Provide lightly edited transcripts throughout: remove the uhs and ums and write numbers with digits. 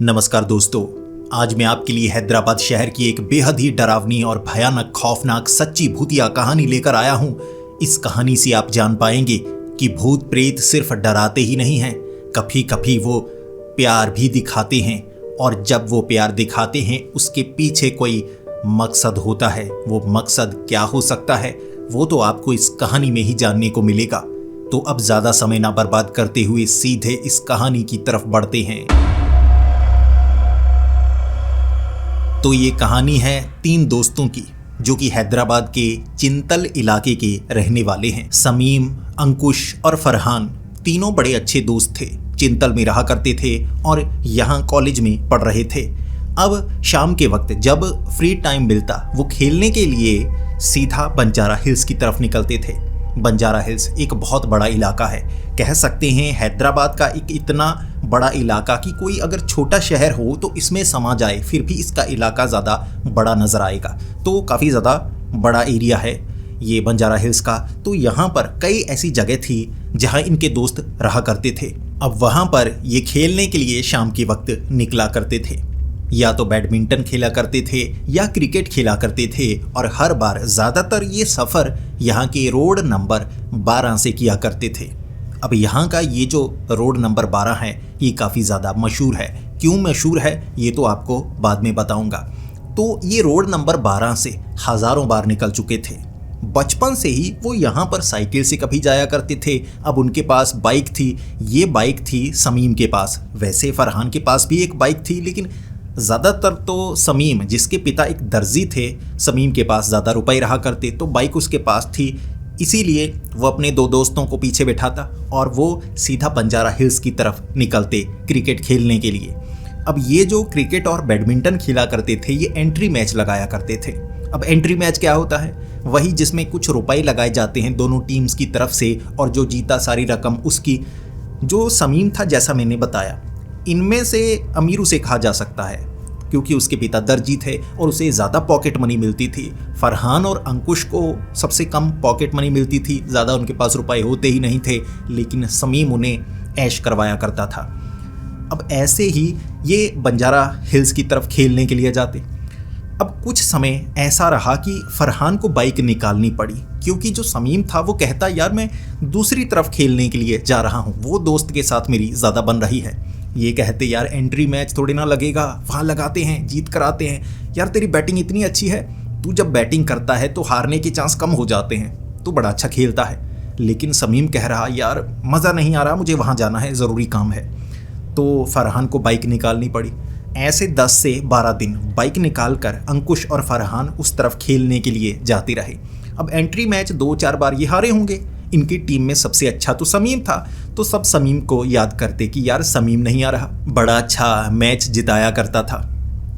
नमस्कार दोस्तों, आज मैं आपके लिए हैदराबाद शहर की एक बेहद ही डरावनी और भयानक खौफनाक सच्ची भूतिया कहानी लेकर आया हूं। इस कहानी से आप जान पाएंगे कि भूत प्रेत सिर्फ डराते ही नहीं हैं, कभी कभी वो प्यार भी दिखाते हैं। और जब वो प्यार दिखाते हैं उसके पीछे कोई मकसद होता है। वो मकसद क्या हो सकता है वो तो आपको इस कहानी में ही जानने को मिलेगा। तो अब ज़्यादा समय ना बर्बाद करते हुए सीधे इस कहानी की तरफ बढ़ते हैं। तो ये कहानी है 3 दोस्तों की जो कि हैदराबाद के चिंतल इलाके के रहने वाले हैं। समीम, अंकुश और फरहान तीनों बड़े अच्छे दोस्त थे। चिंतल में रहा करते थे और यहाँ कॉलेज में पढ़ रहे थे। अब शाम के वक्त जब फ्री टाइम मिलता वो खेलने के लिए सीधा बंजारा हिल्स की तरफ निकलते थे। बंजारा हिल्स एक बहुत बड़ा इलाका है, कह सकते हैं हैदराबाद का एक इतना बड़ा इलाका कि कोई अगर छोटा शहर हो तो इसमें समा जाए फिर भी इसका इलाका ज़्यादा बड़ा नज़र आएगा। तो काफ़ी ज़्यादा बड़ा एरिया है ये बंजारा हिल्स का। तो यहाँ पर कई ऐसी जगह थी जहाँ इनके दोस्त रहा करते थे। अब वहाँ पर ये खेलने के लिए शाम के वक्त निकला करते थे। या तो बैडमिंटन खेला करते थे या क्रिकेट खेला करते थे। और हर बार ज़्यादातर ये सफ़र यहाँ के रोड नंबर 12 से किया करते थे। अब यहाँ का ये जो रोड नंबर 12 है ये काफ़ी ज़्यादा मशहूर है। क्यों मशहूर है ये तो आपको बाद में बताऊँगा। तो ये रोड नंबर 12 से हज़ारों बार निकल चुके थे। बचपन से ही वो यहाँ पर साइकिल से कभी जाया करते थे। अब उनके पास बाइक थी। ये बाइक थी समीम के पास। वैसे फरहान के पास भी एक बाइक थी, लेकिन ज़्यादातर तो समीम, जिसके पिता एक दर्जी थे, समीम के पास ज़्यादा रुपए रहा करते तो बाइक उसके पास थी। इसीलिए वो अपने 2 दोस्तों को पीछे बैठाता और वो सीधा बंजारा हिल्स की तरफ निकलते क्रिकेट खेलने के लिए। अब ये जो क्रिकेट और बैडमिंटन खेला करते थे ये एंट्री मैच लगाया करते थे। अब एंट्री मैच क्या होता है? वही जिसमें कुछ रुपए लगाए जाते हैं दोनों टीम्स की तरफ से और जो जीता सारी रकम उसकी। जो समीम था, जैसा मैंने बताया, इनमें से अमीर उसे कहा जा सकता है क्योंकि उसके पिता दर्जी थे और उसे ज़्यादा पॉकेट मनी मिलती थी। फरहान और अंकुश को सबसे कम पॉकेट मनी मिलती थी, ज़्यादा उनके पास रुपए होते ही नहीं थे, लेकिन समीम उन्हें ऐश करवाया करता था। अब ऐसे ही ये बंजारा हिल्स की तरफ खेलने के लिए जाते। अब कुछ समय ऐसा रहा कि फरहान को बाइक निकालनी पड़ी क्योंकि जो समीम था वो कहता, यार मैं दूसरी तरफ खेलने के लिए जा रहा हूँ, वो दोस्त के साथ मेरी ज़्यादा बन रही है। ये कहते, यार एंट्री मैच थोड़ी ना लगेगा, वहाँ लगाते हैं, जीत कर आते हैं। यार तेरी बैटिंग इतनी अच्छी है, तू जब बैटिंग करता है तो हारने के चांस कम हो जाते हैं, तू बड़ा अच्छा खेलता है। लेकिन समीम कह रहा, यार मज़ा नहीं आ रहा, मुझे वहाँ जाना है, ज़रूरी काम है। तो फरहान को बाइक निकालनी पड़ी। ऐसे 10 से 12 दिन बाइक निकाल कर अंकुश और फरहान उस तरफ खेलने के लिए जाते रहे। अब एंट्री मैच 2-4 बार ये हारे होंगे। इनकी टीम में सबसे अच्छा तो समीम था, तो सब समीम को याद करते कि यार समीम नहीं आ रहा, बड़ा अच्छा मैच जिताया करता था।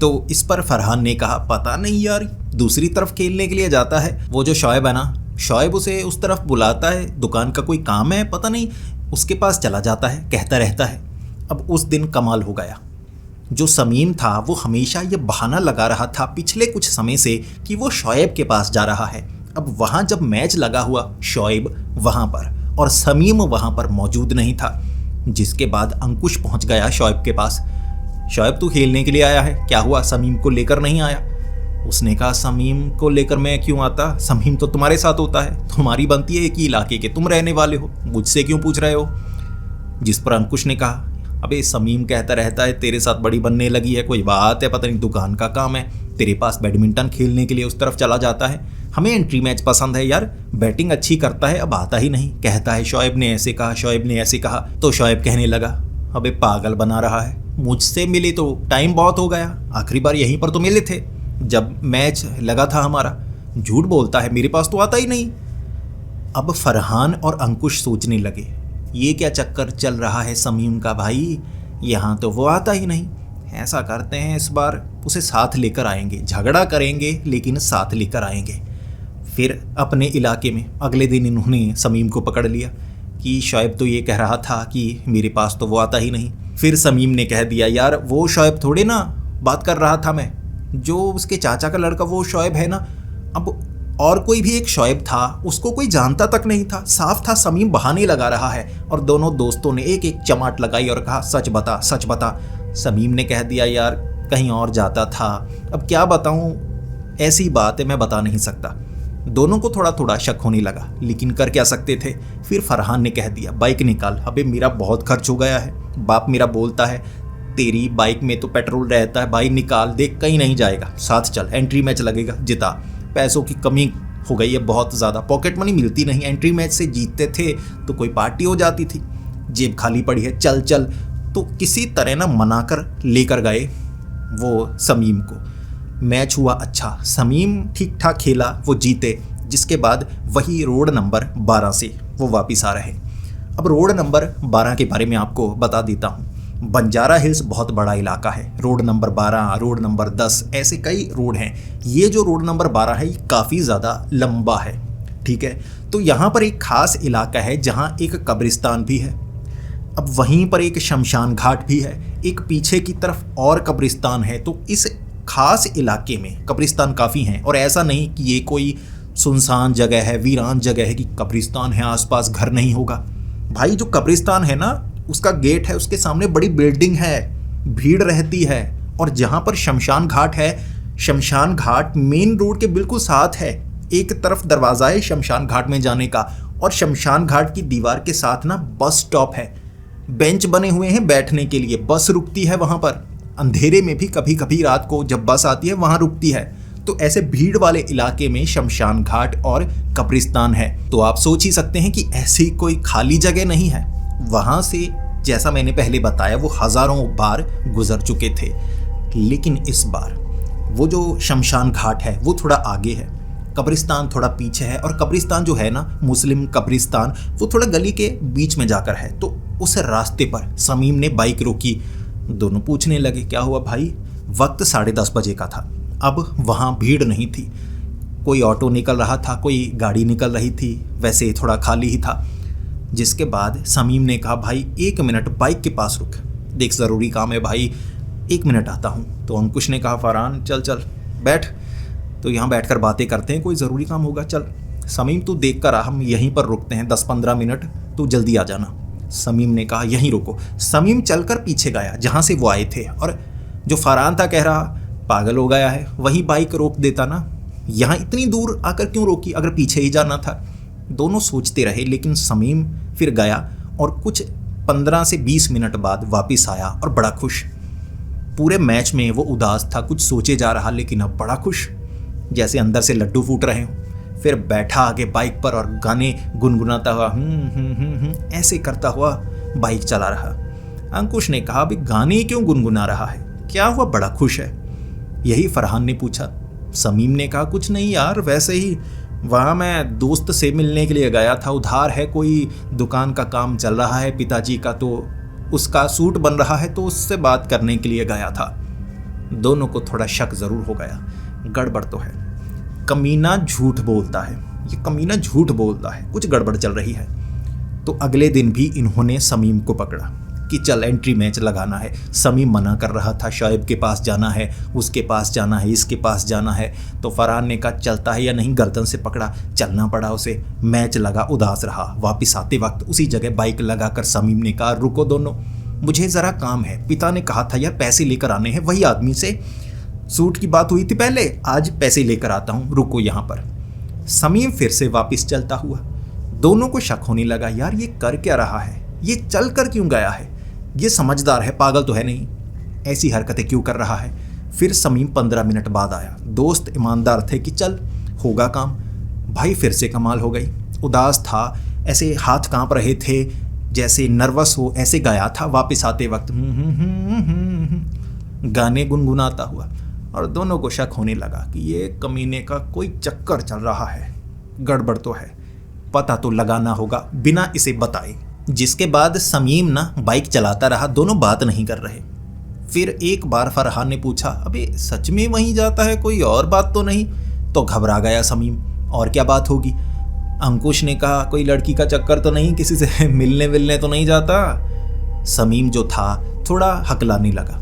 तो इस पर फरहान ने कहा, पता नहीं यार, दूसरी तरफ खेलने के लिए जाता है, वो जो शोएब है ना, शोएब उसे उस तरफ बुलाता है, दुकान का कोई काम है पता नहीं, उसके पास चला जाता है, कहता रहता है। अब उस दिन कमाल हो गया। जो समीम था वो हमेशा ये बहाना लगा रहा था पिछले कुछ समय से कि वो शोएब के पास जा रहा है। अब वहाँ जब मैच लगा हुआ, शोएब वहाँ पर और समीम वहाँ पर मौजूद नहीं था। जिसके बाद अंकुश पहुँच गया शोएब के पास। शोएब तू खेलने के लिए आया है, क्या हुआ, समीम को लेकर नहीं आया? उसने कहा, समीम को लेकर मैं क्यों आता, समीम तो तुम्हारे साथ होता है, तुम्हारी बनती है एक ही इलाके के, तुम रहने वाले हो, मुझसे क्यों पूछ रहे हो? जिस पर अंकुश ने कहा, अबे समीम कहता रहता है तेरे साथ बड़ी बनने लगी है, कोई बात है, पता नहीं दुकान का काम है, तेरे पास बैडमिंटन खेलने के लिए उस तरफ चला जाता है, हमें एंट्री मैच पसंद है यार, बैटिंग अच्छी करता है, अब आता ही नहीं, कहता है शोएब ने ऐसे कहा, शोएब ने ऐसे कहा। तो शोएब कहने लगा, अबे पागल बना रहा है, मुझसे मिले तो टाइम बहुत हो गया, आखिरी बार यहीं पर तो मिले थे जब मैच लगा था हमारा, झूठ बोलता है, मेरे पास तो आता ही नहीं। अब फरहान और अंकुश सोचने लगे, ये क्या चक्कर चल रहा है समीम का भाई, यहाँ तो वो आता ही नहीं। ऐसा करते हैं इस बार उसे साथ लेकर आएंगे, झगड़ा करेंगे लेकिन साथ लेकर आएंगे। फिर अपने इलाके में अगले दिन इन्होंने समीम को पकड़ लिया कि शोएब तो ये कह रहा था कि मेरे पास तो वो आता ही नहीं। फिर समीम ने कह दिया, यार वो शोएब थोड़े ना बात कर रहा था मैं, जो उसके चाचा का लड़का वो शोएब है ना। अब और कोई भी एक शोएब था, उसको कोई जानता तक नहीं था। साफ था समीम बहाने लगा रहा है। और दोनों दोस्तों ने एक एक चमाट लगाई और कहा सच बता सच बता। समीम ने कह दिया यार कहीं और जाता था, अब क्या बताऊं, ऐसी बात है मैं बता नहीं सकता। दोनों को थोड़ा थोड़ा शक होने लगा, लेकिन कर क्या सकते थे। फिर फरहान ने कह दिया बाइक निकाल, अबे मेरा बहुत खर्च हो गया है, बाप मेरा बोलता है तेरी बाइक में तो पेट्रोल रहता है, बाइक निकाल, देख कहीं नहीं जाएगा, साथ चल, एंट्री मैच लगेगा, जिता। पैसों की कमी हो गई है बहुत ज़्यादा, पॉकेट मनी मिलती नहीं, एंट्री मैच से जीतते थे तो कोई पार्टी हो जाती थी, जेब खाली पड़ी है, चल चल। तो किसी तरह ना मनाकर लेकर गए वो समीम को। मैच हुआ अच्छा, समीम ठीक ठाक खेला, वो जीते। जिसके बाद वही रोड नंबर 12 से वो वापस आ रहे। अब रोड नंबर 12 के बारे में आपको बता देता हूँ। बंजारा हिल्स बहुत बड़ा इलाका है। रोड नंबर 12, रोड नंबर 10, ऐसे कई रोड हैं। ये जो रोड नंबर 12 है ये काफ़ी ज़्यादा लंबा है, ठीक है। तो यहाँ पर एक ख़ास इलाका है जहाँ एक कब्रिस्तान भी है। अब वहीं पर एक शमशान घाट भी है, एक पीछे की तरफ और कब्रिस्तान है। तो इस खास इलाके में कब्रिस्तान काफ़ी हैं, और ऐसा नहीं कि ये कोई सुनसान जगह है, वीरान जगह है कि कब्रिस्तान है आसपास घर नहीं होगा। भाई जो कब्रिस्तान है ना, उसका गेट है, उसके सामने बड़ी बिल्डिंग है, भीड़ रहती है। और जहाँ पर शमशान घाट है, शमशान घाट मेन रोड के बिल्कुल साथ है। एक तरफ दरवाज़ा है शमशान घाट में जाने का, और शमशान घाट की दीवार के साथ ना बस स्टॉप है, बेंच बने हुए हैं बैठने के लिए, बस रुकती है वहाँ पर। अंधेरे में भी कभी कभी रात को जब बस आती है वहाँ रुकती है। तो ऐसे भीड़ वाले इलाके में शमशान घाट और कब्रिस्तान है। तो आप सोच ही सकते हैं कि ऐसी कोई खाली जगह नहीं है। वहाँ से जैसा मैंने पहले बताया वो हज़ारों बार गुजर चुके थे, लेकिन इस बार वो जो शमशान घाट है वो थोड़ा आगे है, कब्रिस्तान थोड़ा पीछे है। और कब्रिस्तान जो है ना, मुस्लिम कब्रिस्तान, वो थोड़ा गली के बीच में जाकर है। तो उस रास्ते पर समीम ने बाइक रोकी। दोनों पूछने लगे क्या हुआ भाई। वक्त 10:30 बजे का था। अब वहाँ भीड़ नहीं थी, कोई ऑटो निकल रहा था, कोई गाड़ी निकल रही थी, वैसे थोड़ा खाली ही था। जिसके बाद समीम ने कहा भाई 1 मिनट बाइक के पास रुक, देख ज़रूरी काम है भाई, 1 मिनट आता हूँ। तो अंकुश ने कहा फरहान चल चल बैठ, तो यहाँ बैठकर बातें करते हैं, कोई ज़रूरी काम होगा, चल। समीम तू देख कर आ, हम यहीं पर रुकते हैं 10-15 मिनट, तू जल्दी आ जाना। समीम ने कहा यहीं रुको। समीम चलकर पीछे गया जहाँ से वो आए थे, और जो फरहान था कह रहा पागल हो गया है, वहीं बाइक रोक देता ना, यहाँ इतनी दूर आकर क्यों रोकी, अगर पीछे ही जाना था। दोनों सोचते रहे, लेकिन समीम फिर गया और कुछ 15 से 20 मिनट बाद वापस आया और बड़ा खुश। पूरे मैच में वो उदास था, कुछ सोचे जा रहा, लेकिन अब बड़ा खुश, जैसे अंदर से लड्डू फूट रहे हों। फिर बैठा आगे बाइक पर और गाने गुनगुनाता हुआ ऐसे करता हुआ बाइक चला रहा। अंकुश ने कहा भाई गाने क्यों गुनगुना रहा है, क्या हुआ, बड़ा खुश है। यही फरहान ने पूछा। समीम ने कहा कुछ नहीं यार, वैसे ही वहाँ मैं दोस्त से मिलने के लिए गया था, उधार है, कोई दुकान का काम चल रहा है पिताजी का, तो उसका सूट बन रहा है, तो उससे बात करने के लिए गया था। दोनों को थोड़ा शक ज़रूर हो गया, गड़बड़ तो है, कमीना झूठ बोलता है, ये कमीना झूठ बोलता है, कुछ गड़बड़ चल रही है। तो अगले दिन भी इन्होंने समीम को पकड़ा कि चल एंट्री मैच लगाना है। समीम मना कर रहा था, शोएब के पास जाना है, उसके पास जाना है, इसके पास जाना है। तो फरहान ने कहा चलता है या नहीं, गर्दन से पकड़ा, चलना पड़ा उसे। मैच लगा, उदास रहा। वापस आते वक्त उसी जगह बाइक लगाकर समीम ने कहा रुको दोनों, मुझे ज़रा काम है, पिता ने कहा था यार पैसे लेकर आने हैं, वही आदमी से सूट की बात हुई थी पहले, आज पैसे लेकर आता हूँ, रुको यहाँ पर। समीम फिर से वापस चलता हुआ। दोनों को शक होने लगा, यार ये कर क्या रहा है, ये चल कर क्यों गया है, ये समझदार है, पागल तो है नहीं, ऐसी हरकतें क्यों कर रहा है। फिर समीम 15 मिनट बाद आया। दोस्त ईमानदार थे कि चल होगा काम। भाई फिर से कमाल हो गई, उदास था, ऐसे हाथ कांप रहे थे, जैसे नर्वस हो, ऐसे गया था। वापस आते वक्त गाने गुनगुनाता हुआ। और दोनों को शक होने लगा कि ये कमीने का कोई चक्कर चल रहा है, गड़बड़ तो है, पता तो लगाना होगा बिना इसे बताए। जिसके बाद समीम ना बाइक चलाता रहा, दोनों बात नहीं कर रहे। फिर एक बार फरहान ने पूछा अबे सच में वहीं जाता है, कोई और बात तो नहीं। तो घबरा गया समीम, और क्या बात होगी। अंकुश ने कहा कोई लड़की का चक्कर तो नहीं, किसी से मिलने विलने तो नहीं जाता। समीम जो था थोड़ा हकलाने लगा।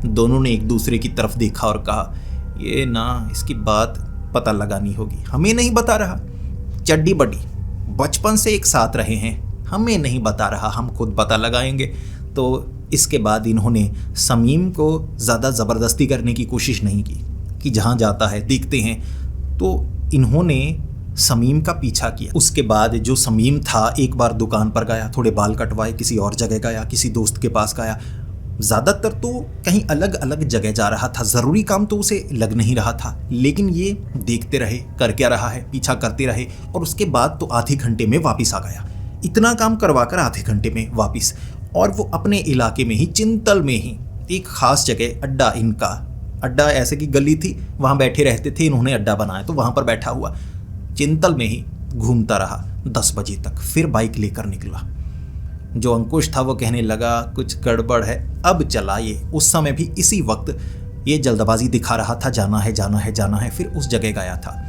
दोनों ने एक दूसरे की तरफ देखा और कहा ये ना, इसकी बात पता लगानी होगी। हमें नहीं बता रहा, चड्डी बड्डी बचपन से एक साथ रहे हैं, हमें नहीं बता रहा, हम खुद पता लगाएंगे। तो इसके बाद इन्होंने समीम को ज़्यादा ज़बरदस्ती करने की कोशिश नहीं की कि जहाँ जाता है देखते हैं। तो इन्होंने समीम का पीछा किया। उसके बाद जो समीम था एक बार दुकान पर गया, थोड़े बाल कटवाए, किसी और जगह गया, किसी दोस्त के पास गया, ज़्यादातर तो कहीं अलग अलग जगह जा रहा था। ज़रूरी काम तो उसे लग नहीं रहा था, लेकिन ये देखते रहे कर क्या रहा है, पीछा करते रहे और उसके बाद तो आधे घंटे में वापस आ गया। इतना काम करवाकर आधे घंटे में वापस, और वो अपने इलाके में ही, चिंतल में ही एक ख़ास जगह, अड्डा, इनका अड्डा ऐसे की गली थी, वहाँ बैठे रहते थे, इन्होंने अड्डा बनाया तो वहाँ पर बैठा हुआ चिंतल में ही घूमता रहा 10 बजे तक। फिर बाइक लेकर निकला। जो अंकुश था वो कहने लगा कुछ गड़बड़ है, अब चलाइए। उस समय भी इसी वक्त ये जल्दबाजी दिखा रहा था, जाना है जाना है जाना है, फिर उस जगह गया था।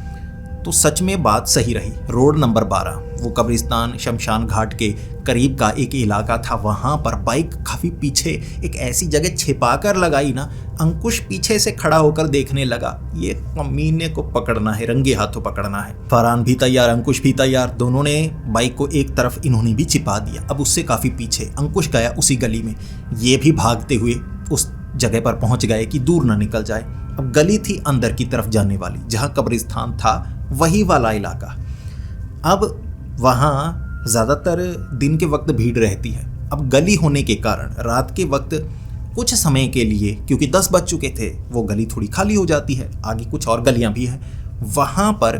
तो सच में बात सही रही। रोड नंबर 12, वो कब्रिस्तान शमशान घाट के करीब का एक इलाका था, वहाँ पर बाइक काफ़ी पीछे एक ऐसी जगह छिपा कर लगाई ना, अंकुश पीछे से खड़ा होकर देखने लगा, ये कमीने को पकड़ना है, रंगे हाथों पकड़ना है। फरहान भी तैयार, अंकुश भी तैयार, दोनों ने बाइक को एक तरफ इन्होंने भी छिपा दिया। अब उससे काफ़ी पीछे अंकुश गया उसी गली में, ये भी भागते हुए उस जगह पर पहुँच गए कि दूर ना निकल जाए। अब गली थी अंदर की तरफ जाने वाली, जहाँ कब्रिस्तान था वही वाला इलाका। अब वहाँ ज़्यादातर दिन के वक्त भीड़ रहती है। अब गली होने के कारण रात के वक्त कुछ समय के लिए, क्योंकि 10 बज चुके थे, वो गली थोड़ी खाली हो जाती है। आगे कुछ और गलियाँ भी हैं। वहाँ पर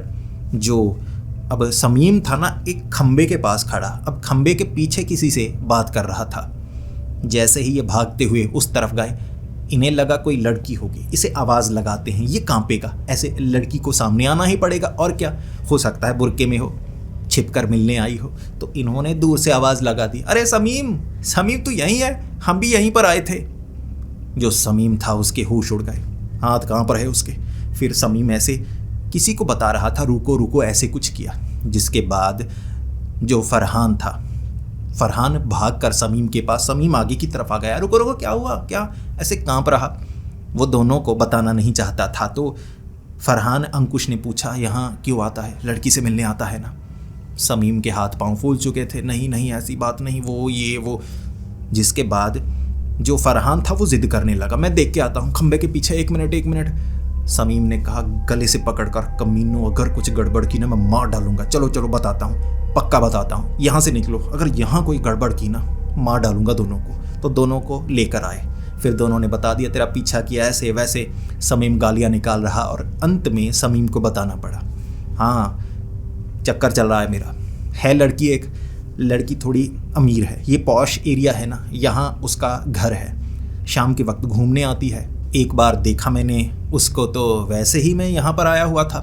जो अब समीम था ना, एक खम्बे के पास खड़ा, अब खम्बे के पीछे किसी से बात कर रहा था। जैसे ही ये भागते हुए उस तरफ गए, इन्हें लगा कोई लड़की होगी, इसे आवाज़ लगाते हैं, ये कांपेगा, ऐसे लड़की को सामने आना ही पड़ेगा। और क्या हो सकता है, बुर्के में हो, छिपकर मिलने आई हो। तो इन्होंने दूर से आवाज़ लगा दी, अरे समीम, समीम तू यहीं है, हम भी यहीं पर आए थे। जो समीम था उसके होश उड़ गए, हाथ कहाँ पर है उसके। फिर समीम ऐसे किसी को बता रहा था, रुको रुको, ऐसे कुछ किया। जिसके बाद जो फरहान था, फरहान भाग कर समीम के पास, समीम आगे की तरफ आ गया, रुको रुको क्या हुआ, क्या, ऐसे कांप रहा। वो दोनों को बताना नहीं चाहता था। तो फरहान अंकुश ने पूछा, यहाँ क्यों आता है, लड़की से मिलने आता है ना। समीम के हाथ पांव फूल चुके थे, नहीं नहीं ऐसी बात नहीं, वो ये वो। जिसके बाद जो फरहान था वो जिद करने लगा, मैं देख के आता हूँ खंबे के पीछे, 1 मिनट 1 मिनट। समीम ने कहा गले से पकड़कर, कमीनों अगर कुछ गड़बड़ की ना मैं मार डालूंगा, चलो चलो बताता हूँ, पक्का बताता हूँ, यहाँ से निकलो, अगर यहाँ कोई गड़बड़ की ना मार डालूंगा दोनों को। तो दोनों को लेकर आए, फिर दोनों ने बता दिया तेरा पीछा किया, ऐसे वैसे। समीम गालियाँ निकाल रहा और अंत में समीम को बताना पड़ा, हाँ चक्कर चल रहा है मेरा, है लड़की, एक लड़की थोड़ी अमीर है, ये पॉश एरिया है ना, यहाँ उसका घर है, शाम के वक्त घूमने आती है। एक बार देखा मैंने उसको, तो वैसे ही मैं यहाँ पर आया हुआ था,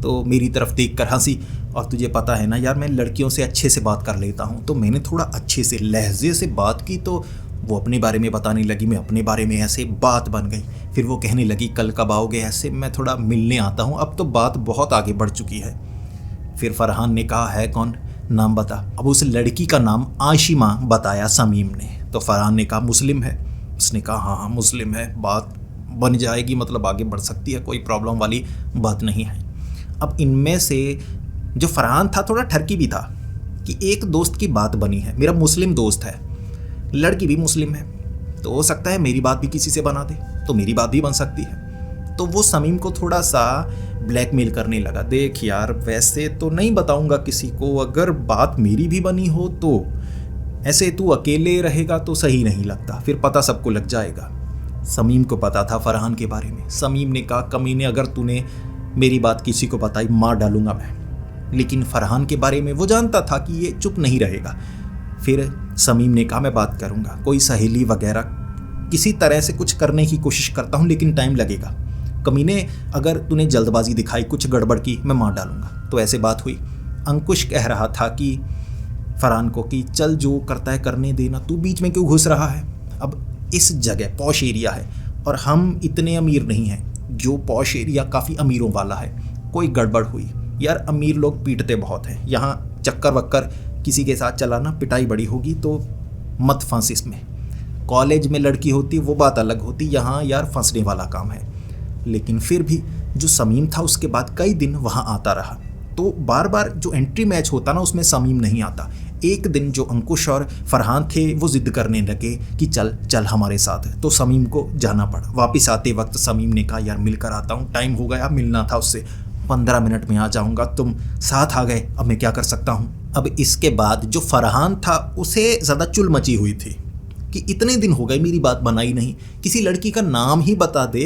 तो मेरी तरफ देख कर हंसी। और तुझे पता है ना यार, मैं लड़कियों से अच्छे से बात कर लेता हूँ, तो मैंने थोड़ा अच्छे से लहजे से बात की, तो वो अपने बारे में बताने लगी, मैं अपने बारे में, ऐसे बात बन गई। फिर वो कहने लगी कल कब आओगे, ऐसे मैं थोड़ा मिलने आता हूँ। अब तो बात बहुत आगे बढ़ चुकी है। फिर फरहान ने कहा है कौन, नाम बता। अब उस लड़की का नाम आशिमा बताया समीम ने। तो फरहान ने कहा मुस्लिम है। उसने कहा हाँ हाँ मुस्लिम है, बात बन जाएगी, मतलब आगे बढ़ सकती है, कोई प्रॉब्लम वाली बात नहीं है। अब इनमें से जो फरहान था थोड़ा ठरकी भी था कि एक दोस्त की बात बनी है, मेरा मुस्लिम दोस्त है, लड़की भी मुस्लिम है, तो हो सकता है मेरी बात भी किसी से बना दे, तो मेरी बात भी बन सकती है। तो वो समीम को थोड़ा सा ब्लैकमेल करने लगा, देख यार वैसे तो नहीं बताऊंगा किसी को, अगर बात मेरी भी बनी हो तो, ऐसे तू अकेले रहेगा तो सही नहीं लगता, फिर पता सबको लग जाएगा। समीम को पता था फरहान के बारे में। समीम ने कहा कमीने अगर तूने मेरी बात किसी को बताई मार डालूंगा मैं। लेकिन फरहान के बारे में वो जानता था कि ये चुप नहीं रहेगा। फिर समीम ने कहा मैं बात करूंगा, कोई सहेली वगैरह किसी तरह से कुछ करने की कोशिश करता हूँ, लेकिन टाइम लगेगा। कमीने अगर तूने जल्दबाजी दिखाई, कुछ गड़बड़ की, मैं मार डालूंगा। तो ऐसे बात हुई। अंकुश कह रहा था कि फरहान को कि चल जो करता है करने देना, तू बीच में क्यों घुस रहा है। अब इस जगह पॉश एरिया है और हम इतने अमीर नहीं हैं, जो पॉश एरिया काफ़ी अमीरों वाला है। कोई गड़बड़ हुई यार, अमीर लोग पीटते बहुत हैं, यहाँ चक्कर वक्कर किसी के साथ चलाना, पिटाई बड़ी होगी, तो मत फंस इसमें। कॉलेज में लड़की होती वो बात अलग होती, यहाँ यार फंसने वाला काम है। लेकिन फिर भी जो समीम था उसके बाद कई दिन वहाँ आता रहा। तो बार बार जो एंट्री मैच होता ना उसमें समीम नहीं आता। एक दिन जो अंकुश और फरहान थे वो जिद करने लगे कि चल चल हमारे साथ, तो समीम को जाना पड़ा। वापस आते वक्त समीम ने कहा यार मिलकर आता हूँ, टाइम हो गया, मिलना था उससे, 15 मिनट में आ जाऊँगा, तुम साथ आ गए, अब मैं क्या कर सकता हूँ। अब इसके बाद जो फरहान था उसे ज़्यादा चुल मची हुई थी कि इतने दिन हो गए मेरी बात बनाई नहीं, किसी लड़की का नाम ही बता दे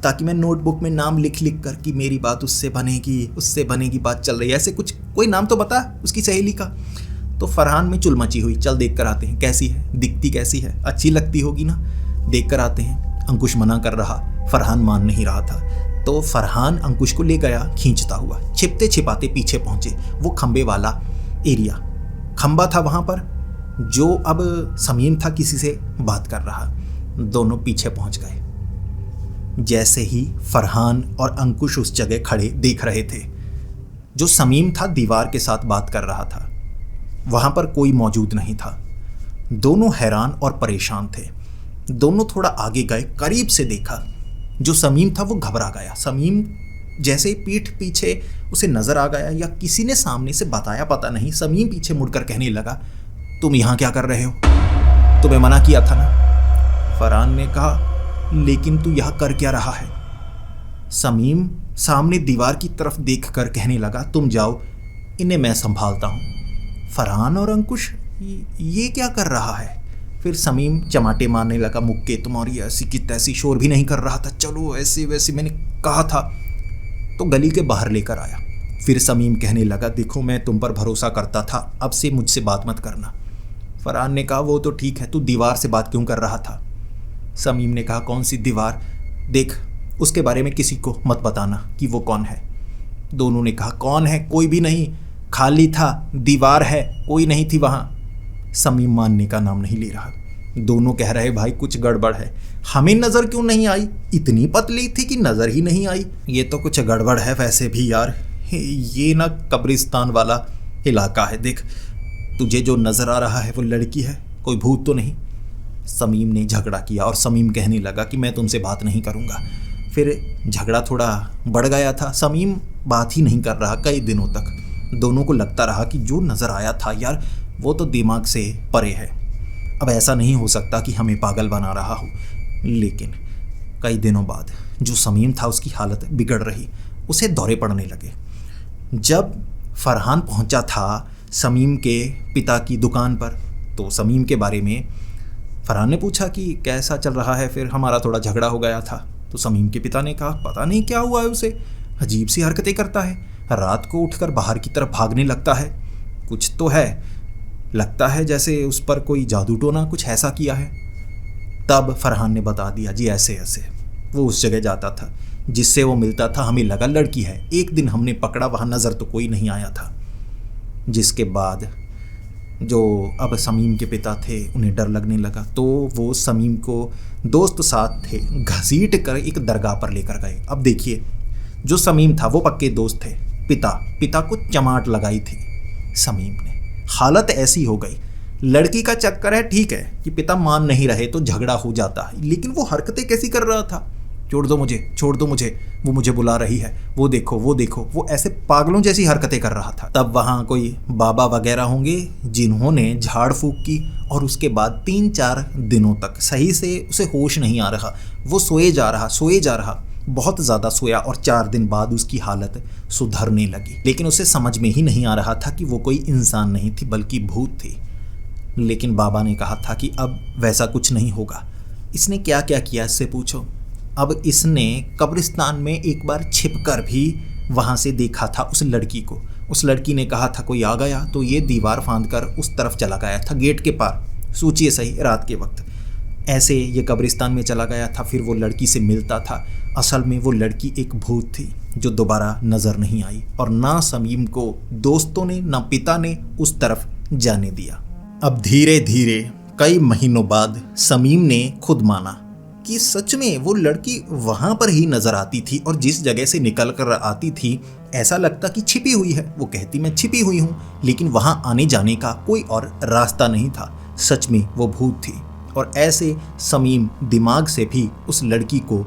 ताकि मैं नोटबुक में नाम लिख लिख कर कि मेरी बात उससे बनेगी, बात चल रही है, ऐसे कुछ कोई नाम तो बता उसकी सहेली का। तो फरहान में चुल मची हुई, चल देख कर आते हैं कैसी है, दिखती कैसी है, अच्छी लगती होगी ना, देख कर आते हैं। अंकुश मना कर रहा, फरहान मान नहीं रहा था। तो फरहान अंकुश को ले गया खींचता हुआ, छिपते छिपाते पीछे पहुंचे वो खंबे वाला एरिया। खंबा था वहाँ पर, जो अब समीम था किसी से बात कर रहा। दोनों पीछे पहुंच गए। जैसे ही फरहान और अंकुश उस जगह खड़े देख रहे थे, जो समीम था दीवार के साथ बात कर रहा था, वहां पर कोई मौजूद नहीं था। दोनों हैरान और परेशान थे। दोनों थोड़ा आगे गए, करीब से देखा, जो समीम था वो घबरा गया। समीम जैसे ही पीठ पीछे उसे नजर आ गया या किसी ने सामने से बताया पता नहीं, समीम पीछे मुड़कर कहने लगा तुम यहाँ क्या कर रहे हो, तुम्हें मना किया था ना। फरहान ने कहा लेकिन तू यहाँ कर क्या रहा है। समीम सामने दीवार की तरफ देखकर कहने लगा तुम जाओ, इन्हें मैं संभालता हूँ। फरहान और अंकुश ये क्या कर रहा है। फिर समीम चमाटे मारने लगा, मुक्के तुम्हारी ऐसी की तैसी, शोर भी नहीं कर रहा था, चलो ऐसे वैसे मैंने कहा था। तो गली के बाहर लेकर आया। फिर समीम कहने लगा देखो मैं तुम पर भरोसा करता था, अब से मुझसे बात मत करना। फरहान ने कहा वो तो ठीक है, तू दीवार से बात क्यों कर रहा था। समीम ने कहा कौन सी दीवार, देख उसके बारे में किसी को मत बताना कि वो कौन है। दोनों ने कहा कौन है, कोई भी नहीं, खाली था, दीवार है, कोई नहीं थी वहाँ। समीम मानने का नाम नहीं ले रहा। दोनों कह रहे भाई कुछ गड़बड़ है, हमें नज़र क्यों नहीं आई, इतनी पतली थी कि नज़र ही नहीं आई, ये तो कुछ गड़बड़ है। वैसे भी यार ये ना कब्रिस्तान वाला इलाका है, देख तुझे जो नज़र आ रहा है वो लड़की है, कोई भूत तो नहीं। समीम ने झगड़ा किया और समीम कहने लगा कि मैं तुमसे बात नहीं करूँगा। फिर झगड़ा थोड़ा बढ़ गया था, समीम बात ही नहीं कर रहा कई दिनों तक। दोनों को लगता रहा कि जो नज़र आया था यार वो तो दिमाग से परे है, अब ऐसा नहीं हो सकता कि हमें पागल बना रहा हो। लेकिन कई दिनों बाद जो समीम था उसकी हालत बिगड़ रही, उसे दौरे पड़ने लगे। जब फरहान पहुंचा था समीम के पिता की दुकान पर, तो समीम के बारे में फरहान ने पूछा कि कैसा चल रहा है। फिर हमारा थोड़ा झगड़ा हो गया था। तो समीम के पिता ने कहा पता नहीं क्या हुआ है उसे, अजीब सी हरकतें करता है, रात को उठकर बाहर की तरफ भागने लगता है, कुछ तो है, लगता है जैसे उस पर कोई जादू टोना कुछ ऐसा किया है। तब फरहान ने बता दिया जी ऐसे ऐसे वो उस जगह जाता था जिससे वो मिलता था, हमें लगा लड़की है। एक दिन हमने पकड़ा, वहाँ नज़र तो कोई नहीं आया था। जिसके बाद जो अब समीम के पिता थे उन्हें डर लगने लगा, तो वो समीम को दोस्त साथ थे घसीट कर एक दरगाह पर लेकर गए। अब देखिए जो समीम था वो पक्के दोस्त थे, पिता को चमाट लगाई थी समीम ने। हालत ऐसी हो गई, लड़की का चक्कर है ठीक है कि पिता मान नहीं रहे तो झगड़ा हो जाता है, लेकिन वो हरकतें कैसी कर रहा था, छोड़ दो मुझे, वो मुझे बुला रही है, वो देखो, वो ऐसे पागलों जैसी हरकतें कर रहा था। तब वहाँ कोई बाबा वगैरह होंगे जिन्होंने झाड़ फूक की और उसके बाद 3-4 दिनों तक सही से उसे होश नहीं आ रहा, वो सोए जा रहा, बहुत ज़्यादा सोया और 4 दिन बाद उसकी हालत सुधरने लगी। लेकिन उसे समझ में ही नहीं आ रहा था कि वो कोई इंसान नहीं थी बल्कि भूत थी। लेकिन बाबा ने कहा था कि अब वैसा कुछ नहीं होगा। इसने क्या क्या किया इससे पूछो। अब इसने कब्रिस्तान में एक बार छिपकर भी वहाँ से देखा था उस लड़की को। उस लड़की ने कहा था कोई आ गया, तो ये दीवार फांदकर उस तरफ चला गया था गेट के पार, सोचिए सही, रात के वक्त ऐसे ये कब्रिस्तान में चला गया था। फिर वो लड़की से मिलता था, असल में वो लड़की एक भूत थी जो दोबारा नज़र नहीं आई और ना समीम को दोस्तों ने ना पिता ने उस तरफ जाने दिया। अब धीरे धीरे कई महीनों बाद समीम ने खुद माना कि सच में वो लड़की वहाँ पर ही नज़र आती थी और जिस जगह से निकल कर आती थी ऐसा लगता कि छिपी हुई है। वो कहती मैं छिपी हुई हूँ, लेकिन वहाँ आने जाने का कोई और रास्ता नहीं था। सच में वो भूत थी और ऐसे समीम दिमाग से भी उस लड़की को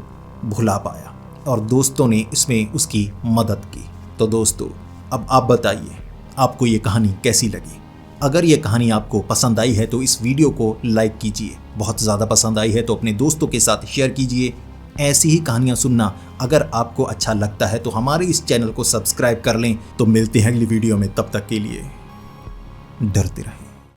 भुला पाया। और दोस्तों ने इसमें उसकी मदद की। तो दोस्तों अब आप बताइए आपको ये कहानी कैसी लगी। अगर ये कहानी आपको पसंद आई है तो इस वीडियो को लाइक कीजिए, बहुत ज़्यादा पसंद आई है तो अपने दोस्तों के साथ शेयर कीजिए। ऐसी ही कहानियाँ सुनना अगर आपको अच्छा लगता है तो हमारे इस चैनल को सब्सक्राइब कर लें। तो मिलते हैं अगली वीडियो में, तब तक के लिए डरते रहें।